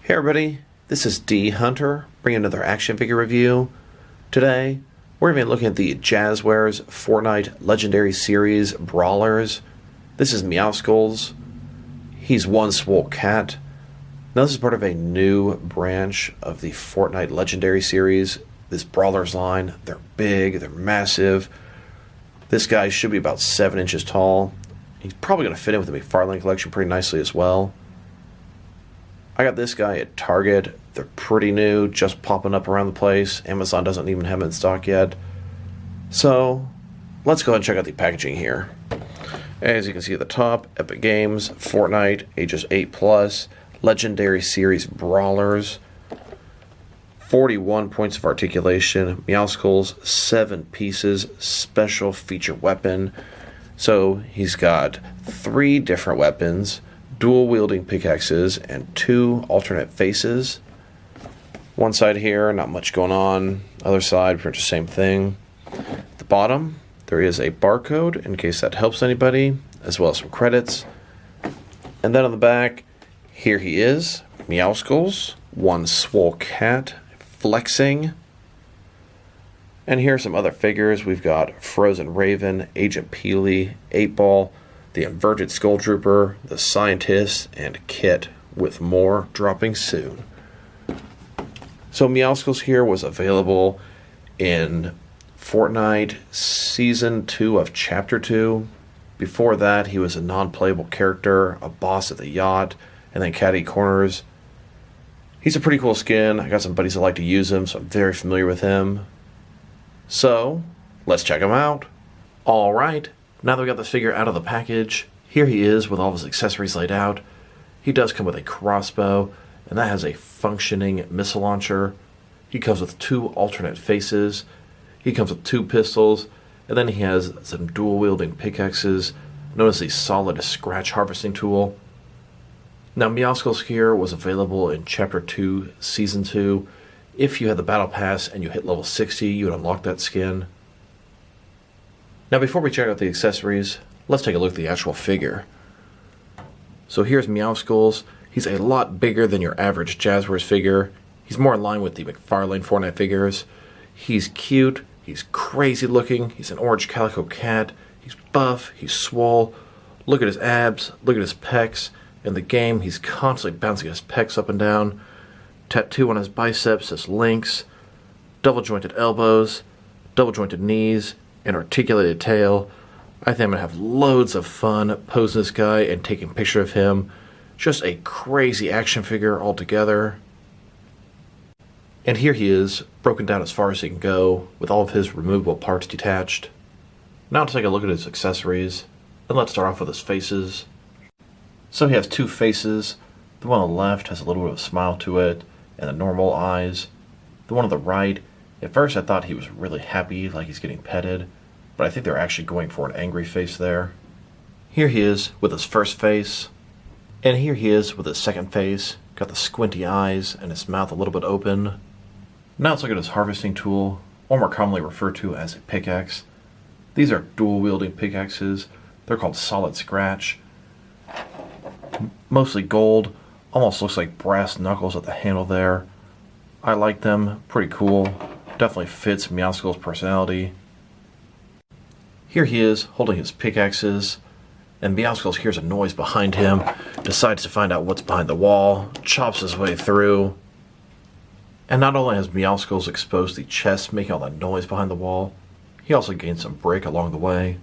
Hey everybody, this is D Hunter, bringing another action figure review. Today, we're going to be looking at the Jazwares Fortnite Legendary Series Brawlers. This is Meowscles. He's one swole cat. Now this is part of a new branch of the Fortnite Legendary Series, this Brawlers line. They're big, they're massive. This guy should be about 7 inches tall. He's probably going to fit in with the McFarlane collection pretty nicely as well. I got this guy at Target. They're pretty new, just popping up around the place. Amazon doesn't even have them in stock yet. So, let's go ahead and check out the packaging here. As you can see at the top, Epic Games, Fortnite, ages 8+, Legendary Series Brawlers, 41 points of articulation, Meowscles, 7 pieces, special feature weapon. So, he's got 3 different weapons, dual-wielding pickaxes, and 2 alternate faces. One side here, not much going on. Other side, pretty much the same thing. At the bottom, there is a barcode, in case that helps anybody, as well as some credits. And then on the back, here he is, Meowscles, one swole cat, flexing. And here are some other figures. We've got Frozen Raven, Agent Peely, 8-Ball, the Inverted Skull Trooper, the Scientist, and Kit, with more dropping soon. So Meowscles here was available in Fortnite Season 2 of Chapter 2. Before that, he was a non-playable character, a boss at the yacht, and then Catty Corners. He's a pretty cool skin. I got some buddies that like to use him, so I'm very familiar with him. So, let's check him out. Alright. Now that we got this figure out of the package, here he is with all of his accessories laid out. He does come with a crossbow, and that has a functioning missile launcher. He comes with 2 alternate faces. He comes with 2 pistols, and then he has some dual-wielding pickaxes, known as the Solid Scratch Harvesting Tool. Now, Meowscles here was available in Chapter 2, Season 2. If you had the Battle Pass and you hit level 60, you would unlock that skin. Now before we check out the accessories, let's take a look at the actual figure. So here's Meowscles. He's a lot bigger than your average Jazwares figure. He's more in line with the McFarlane Fortnite figures. He's cute, he's crazy looking, he's an orange calico cat, he's buff, he's swole. Look at his abs, look at his pecs. In the game, he's constantly bouncing his pecs up and down. Tattoo on his biceps says Lynx. Double jointed elbows, double jointed knees, an articulated tail. I think I'm going to have loads of fun posing this guy and taking a picture of him. Just a crazy action figure altogether. And here he is, broken down as far as he can go, with all of his removable parts detached. Now let's take a look at his accessories, and let's start off with his faces. So he has 2 faces. The one on the left has a little bit of a smile to it, and the normal eyes. The one on the right, at first I thought he was really happy, like he's getting petted, but I think they're actually going for an angry face there. Here he is with his first face, and here he is with his second face. Got the squinty eyes and his mouth a little bit open. Now let's look at his harvesting tool, or more commonly referred to as a pickaxe. These are dual-wielding pickaxes. They're called Solid Scratch. Mostly gold, almost looks like brass knuckles at the handle there. I like them, pretty cool. Definitely fits Meowscles' personality. Here he is, holding his pickaxes, and Meowscles hears a noise behind him, decides to find out what's behind the wall, chops his way through. And not only has Meowscles exposed the chest, making all that noise behind the wall, he also gained some brick along the way.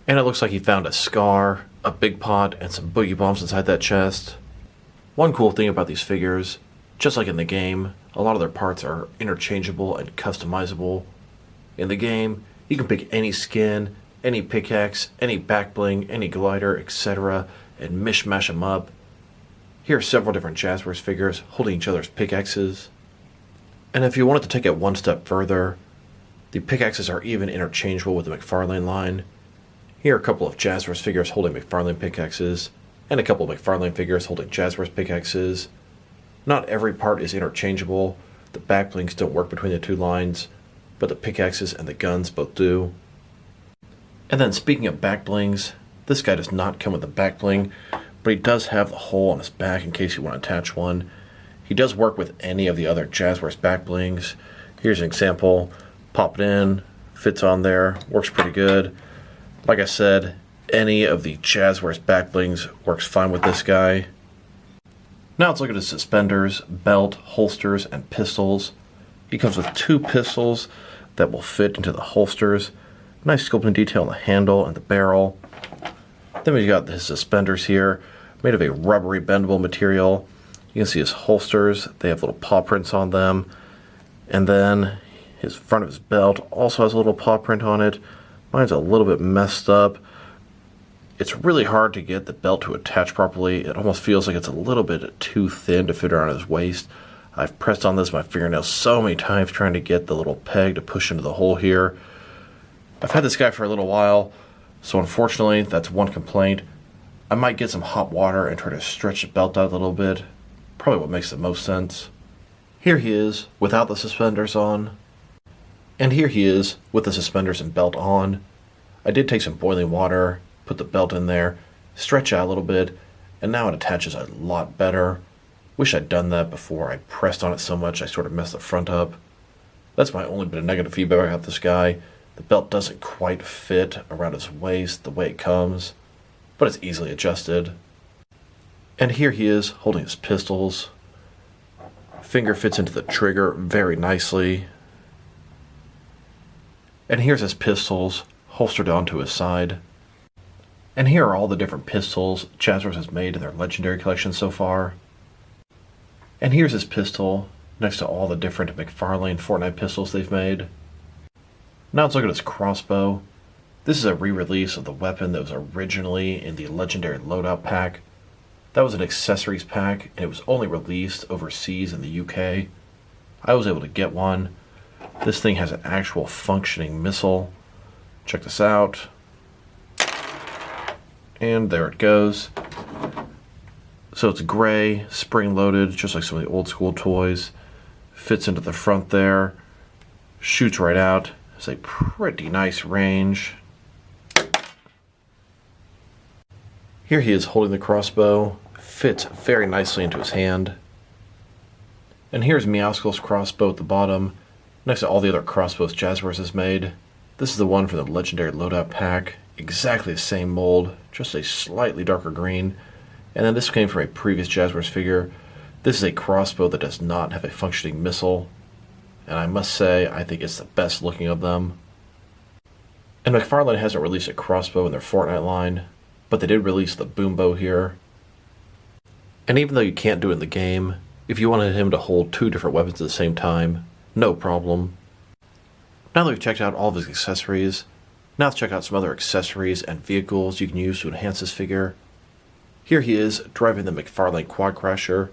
And it looks like he found a scar, a big pot, and some boogie bombs inside that chest. One cool thing about these figures, just like in the game, a lot of their parts are interchangeable and customizable. In the game, you can pick any skin, any pickaxe, any back bling, any glider, etc., and mishmash them up. Here are several different Jazwares figures holding each other's pickaxes. And if you wanted to take it one step further, the pickaxes are even interchangeable with the McFarlane line. Here are a couple of Jazwares figures holding McFarlane pickaxes, and a couple of McFarlane figures holding Jazwares pickaxes. Not every part is interchangeable. The back blings don't work between the 2 lines, but the pickaxes and the guns both do. And then speaking of back blings, this guy does not come with a back bling, but he does have the hole on his back in case you want to attach one. He does work with any of the other Jazwares back blings. Here's an example. Pop it in, fits on there, works pretty good. Like I said, any of the Jazwares back blings works fine with this guy. Now let's look at his suspenders, belt, holsters, and pistols. He comes with 2 pistols that will fit into the holsters. Nice sculpting detail on the handle and the barrel. Then we've got his suspenders here, made of a rubbery bendable material. You can see his holsters, they have little paw prints on them. And then his front of his belt also has a little paw print on it. Mine's a little bit messed up. It's really hard to get the belt to attach properly. It almost feels like it's a little bit too thin to fit around his waist. I've pressed on this with my fingernails so many times trying to get the little peg to push into the hole here. I've had this guy for a little while, so unfortunately that's one complaint. I might get some hot water and try to stretch the belt out a little bit. Probably what makes the most sense. Here he is without the suspenders on. And here he is with the suspenders and belt on. I did take some boiling water, put the belt in there, stretch out a little bit, and now it attaches a lot better. Wish I'd done that before I pressed on it so much I sort of messed the front up. That's my only bit of negative feedback about this guy. The belt doesn't quite fit around his waist the way it comes, but it's easily adjusted. And here he is holding his pistols. Finger fits into the trigger very nicely. And here's his pistols holstered onto his side. And here are all the different pistols Jazwares has made in their legendary collection so far. And here's his pistol next to all the different McFarlane Fortnite pistols they've made. Now let's look at his crossbow. This is a re-release of the weapon that was originally in the legendary loadout pack. That was an accessories pack, and it was only released overseas in the UK. I was able to get one. This thing has an actual functioning missile. Check this out. And there it goes. So it's gray, spring-loaded, just like some of the old school toys. Fits into the front there. Shoots right out. It's a pretty nice range. Here he is holding the crossbow. Fits very nicely into his hand. And here's Meowscles' crossbow at the bottom, next to all the other crossbows Jazwares has made. This is the one from the legendary loadout pack. Exactly the same mold, just a slightly darker green. And then this came from a previous Jazwares figure. This is a crossbow that does not have a functioning missile. And I must say, I think it's the best looking of them. And McFarlane hasn't released a crossbow in their Fortnite line, but they did release the boom bow here. And even though you can't do it in the game, if you wanted him to hold 2 different weapons at the same time, no problem. Now that we've checked out all of his accessories, now let's check out some other accessories and vehicles you can use to enhance this figure. Here he is driving the McFarlane Quad Crasher.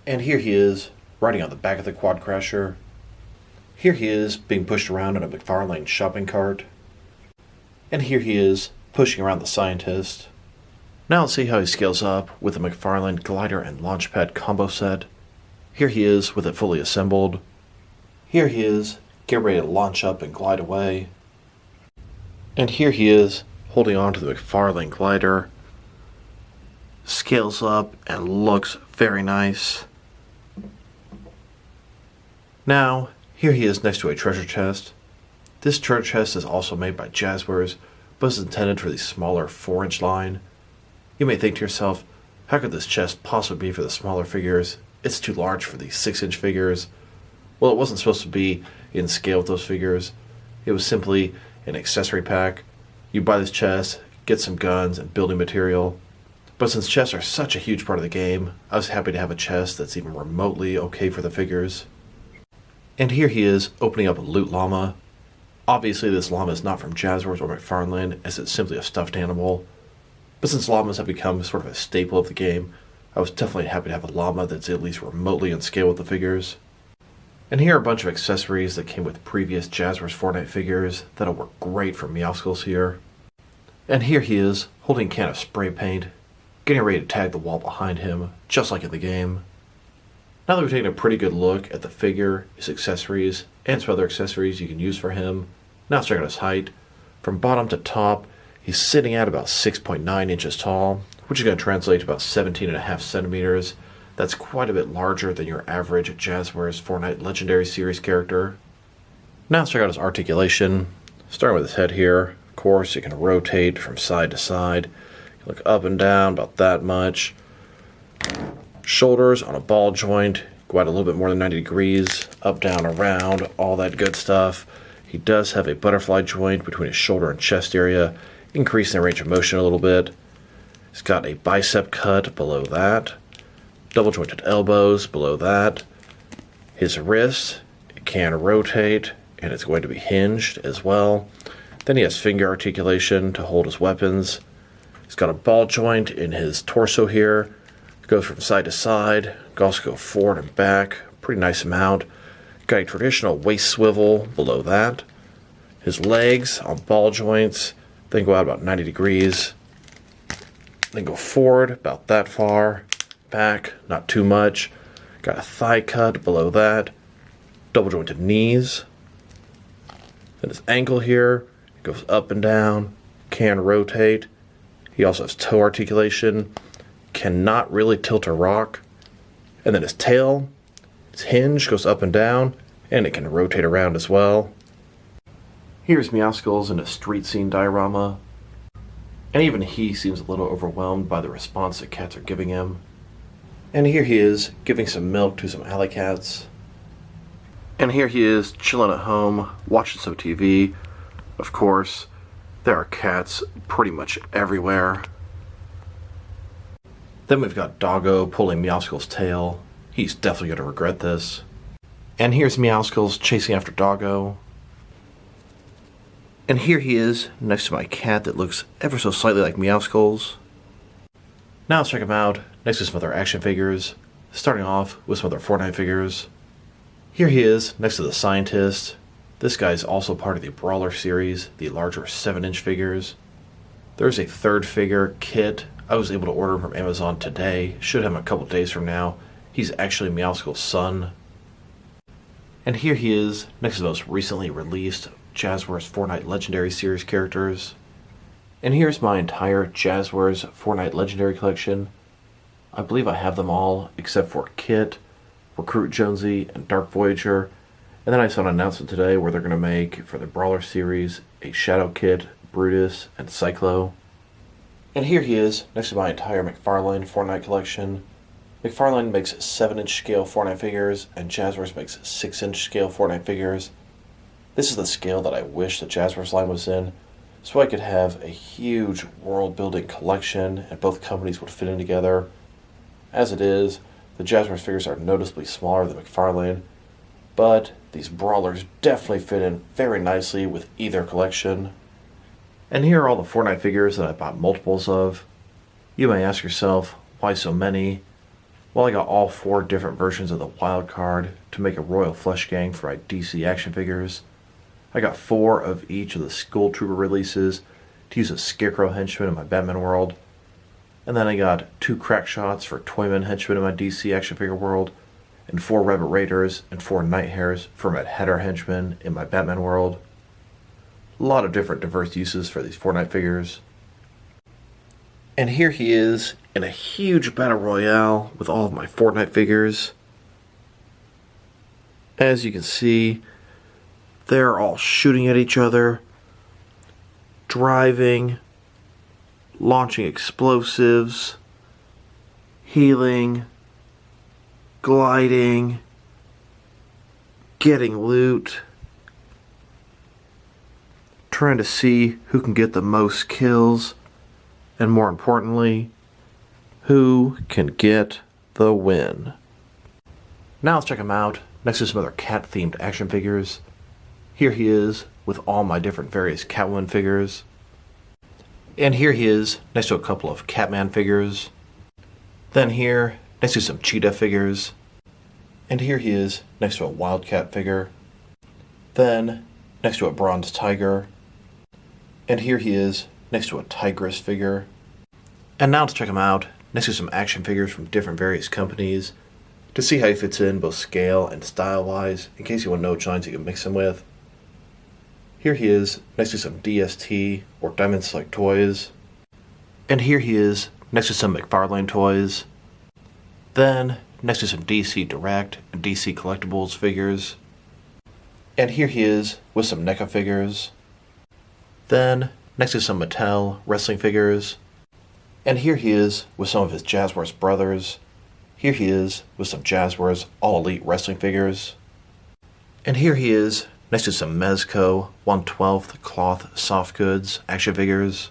And here he is riding on the back of the Quad Crasher. Here he is being pushed around in a McFarlane shopping cart. And here he is pushing around the scientist. Now let's see how he scales up with the McFarlane glider and launchpad combo set. Here he is with it fully assembled. Here he is getting ready to launch up and glide away. And here he is holding on to the McFarlane glider. Scales up and looks very nice. Now, here he is next to a treasure chest. This treasure chest is also made by Jazwares, but is intended for the smaller 4-inch line. You may think to yourself, how could this chest possibly be for the smaller figures? It's too large for the 6-inch figures. Well, it wasn't supposed to be in scale with those figures. It was simply an accessory pack. You buy this chest, get some guns and building material. But since chests are such a huge part of the game, I was happy to have a chest that's even remotely okay for the figures. And here he is opening up a loot llama. Obviously this llama is not from Jazwares or McFarlane, as it's simply a stuffed animal. But since llamas have become sort of a staple of the game, I was definitely happy to have a llama that's at least remotely in scale with the figures. And here are a bunch of accessories that came with previous Jazwares Fortnite figures that'll work great for Meowscles here. And here he is, holding a can of spray paint, getting ready to tag the wall behind him, just like in the game. Now that we've taken a pretty good look at the figure, his accessories, and some other accessories you can use for him, now let's check out his height. From bottom to top, he's sitting at about 6.9 inches tall, which is going to translate to about 17.5 centimeters. that's quite a bit larger than your average Jazwares Fortnite Legendary Series character. Now let's check out his articulation. Starting with his head here, of course, you can rotate from side to side. You look up and down about that much. Shoulders on a ball joint, go out a little bit more than 90 degrees, up, down, around, all that good stuff. He does have a butterfly joint between his shoulder and chest area, increasing the range of motion a little bit. He's got a bicep cut below that, double jointed elbows below that. His wrist can rotate, and it's going to be hinged as well. Then he has finger articulation to hold his weapons. He's got a ball joint in his torso here. Goes from side to side. Can also go forward and back. Pretty nice amount. Got a traditional waist swivel below that. His legs on ball joints. Then go out about 90 degrees. Then go forward about that far. Back, not too much. Got a thigh cut below that. Double jointed knees. Then his ankle here. Goes up and down. Can rotate. He also has toe articulation. Cannot really tilt or rock. And then his tail, its hinge goes up and down, and it can rotate around as well. Here's Meowscles in a street scene diorama. And even he seems a little overwhelmed by the response that cats are giving him. And here he is, giving some milk to some alley cats. And here he is, chilling at home, watching some TV. Of course, there are cats pretty much everywhere. Then we've got Doggo pulling Meowscles' tail. He's definitely going to regret this. And here's Meowscles chasing after Doggo. And here he is, next to my cat that looks ever so slightly like Meowscles. Now let's check him out, next to some other action figures. Starting off with some other Fortnite figures. Here he is, next to the scientist. This guy's also part of the Brawler series, the larger 7-inch figures. There's a third figure, Kit. I was able to order him from Amazon today. Should have him a couple days from now. He's actually Meowscles' son. And here he is, next to the most recently released Jazwares Fortnite Legendary Series characters. And here's my entire Jazwares Fortnite Legendary collection. I believe I have them all, except for Kit, Recruit Jonesy, and Dark Voyager. And then I saw an announcement today where they're going to make, for the Brawler series, a Shadow Kit, Brutus, and Cyclo. And here he is, next to my entire McFarlane Fortnite collection. McFarlane makes 7-inch scale Fortnite figures, and Jazwares makes 6-inch scale Fortnite figures. This is the scale that I wish the Jazwares line was in, so I could have a huge world-building collection, and both companies would fit in together. As it is, the Jazwares figures are noticeably smaller than McFarlane, but these Brawlers definitely fit in very nicely with either collection. And here are all the Fortnite figures that I bought multiples of. You may ask yourself, why so many? Well, I got all 4 different versions of the wild card to make a Royal Flush Gang for my DC action figures. I got 4 of each of the Skull Trooper releases to use as Scarecrow henchmen in my Batman world. And then I got 2 Crack Shots for Toyman henchmen in my DC action figure world, and 4 Rabbit Raiders and 4 Night Hares for Mad Hatter henchmen in my Batman world. A lot of different diverse uses for these Fortnite figures. And here he is in a huge battle royale with all of my Fortnite figures. As you can see, they're all shooting at each other, driving, launching explosives, healing, gliding, getting loot, trying to see who can get the most kills, and more importantly, who can get the win. Now let's check him out next to some other cat-themed action figures. Here he is with all my different various Catwoman figures. And here he is next to a couple of Catman figures. Then here, next to some Cheetah figures. And here he is next to a Wildcat figure. Then, next to a Bronze Tiger. And here he is next to a Tigress figure. And now let's check him out next to some action figures from different various companies to see how he fits in both scale and style-wise, in case you want to know which lines you can mix him with. Here he is next to some DST or Diamond Select toys. And here he is next to some McFarlane toys. Then, next to some DC Direct and DC Collectibles figures. And here he is with some NECA figures. Then, next to some Mattel wrestling figures. And here he is with some of his Jazwares brothers. Here he is with some Jazwares All Elite wrestling figures. And here he is next to some Mezco 1/12 cloth soft goods action figures.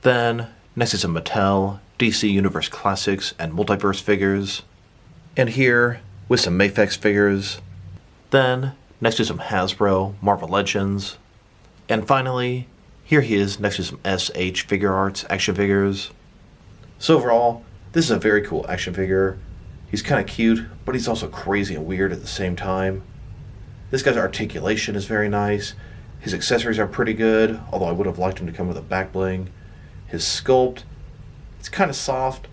Then, next to some Mattel DC Universe Classics and Multiverse figures. And here with some Mafex figures. Then, next to some Hasbro Marvel Legends. And finally, here he is next to some SH Figure Arts action figures. So overall, this is a very cool action figure. He's kind of cute, but he's also crazy and weird at the same time. This guy's articulation is very nice. His accessories are pretty good, although I would have liked him to come with a back bling. His sculpt, it's kind of soft,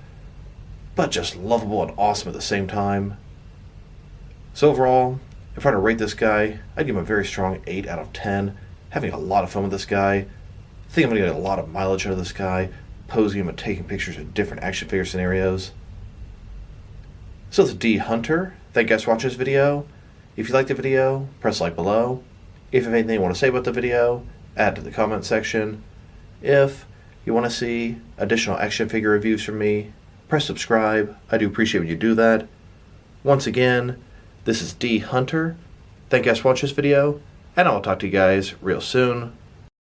but just lovable and awesome at the same time. So overall, if I were to rate this guy, I'd give him a very strong 8 out of 10. Having a lot of fun with this guy. I think I'm going to get a lot of mileage out of this guy, posing him and taking pictures of different action figure scenarios. So it's D Hunter. Thank you guys for watching this video. If you liked the video, press like below. If you have anything you want to say about the video, add to the comment section. If you want to see additional action figure reviews from me, press subscribe. I do appreciate when you do that. Once again, this is D Hunter. Thank you guys for watching this video, and I'll talk to you guys real soon.